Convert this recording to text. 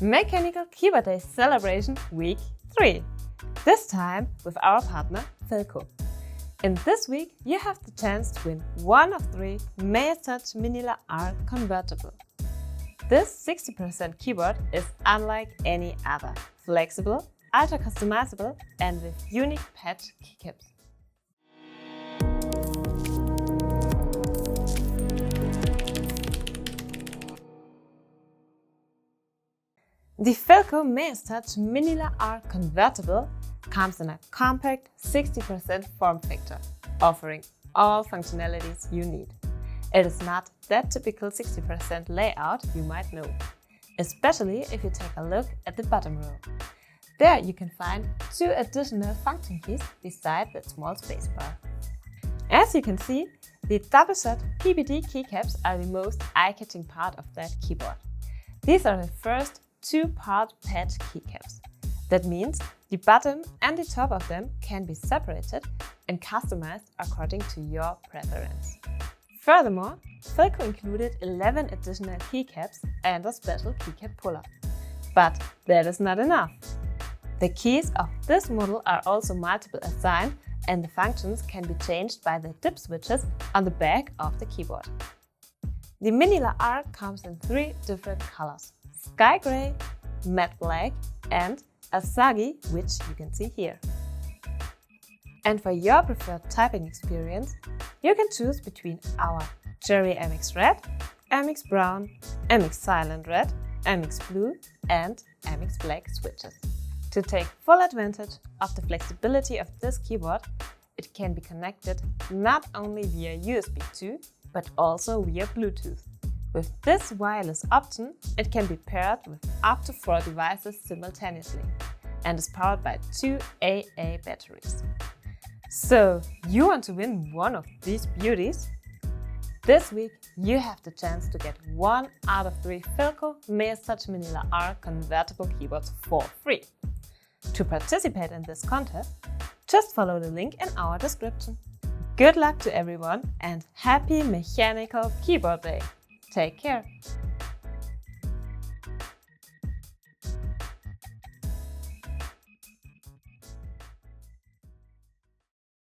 Mechanical Keyboard Day Celebration Week 3. This time with our partner Philco. In this week, you have the chance to win one of 3 Mayastouch Minila R convertible. This 60% keyboard is unlike any other, flexible, ultra customizable and with unique patch keycaps. The Philco Mayastouch Minila R convertible comes in a compact 60% form factor, offering all functionalities you need. It is not that typical 60% layout you might know, especially if you take a look at the bottom row. There you can find 2 additional function keys beside that small spacebar. As you can see, the double-shot PBD keycaps are the most eye-catching part of that keyboard. These are the first 2-part patch keycaps. That means the bottom and the top of them can be separated and customized according to your preference. Furthermore, Philco included 11 additional keycaps and a special keycap puller. But that is not enough. The keys of this model are also multiple assigned and the functions can be changed by the dip switches on the back of the keyboard. The Minila R comes in 3 different colors: sky gray, matte black and Asagi, which you can see here. And for your preferred typing experience, you can choose between our Cherry MX Red, MX Brown, MX Silent Red, MX Blue and MX Black switches. To take full advantage of the flexibility of this keyboard, it can be connected not only via USB 2, but also via Bluetooth. With this wireless option, it can be paired with up to 4 devices simultaneously and is powered by 2 AA batteries. So, you want to win one of these beauties? This week, you have the chance to get 1 out of 3 Philco Mayastouch Minila R convertible keyboards for free. To participate in this contest, just follow the link in our description. Good luck to everyone and happy Mechanical Keyboard Day! Take care!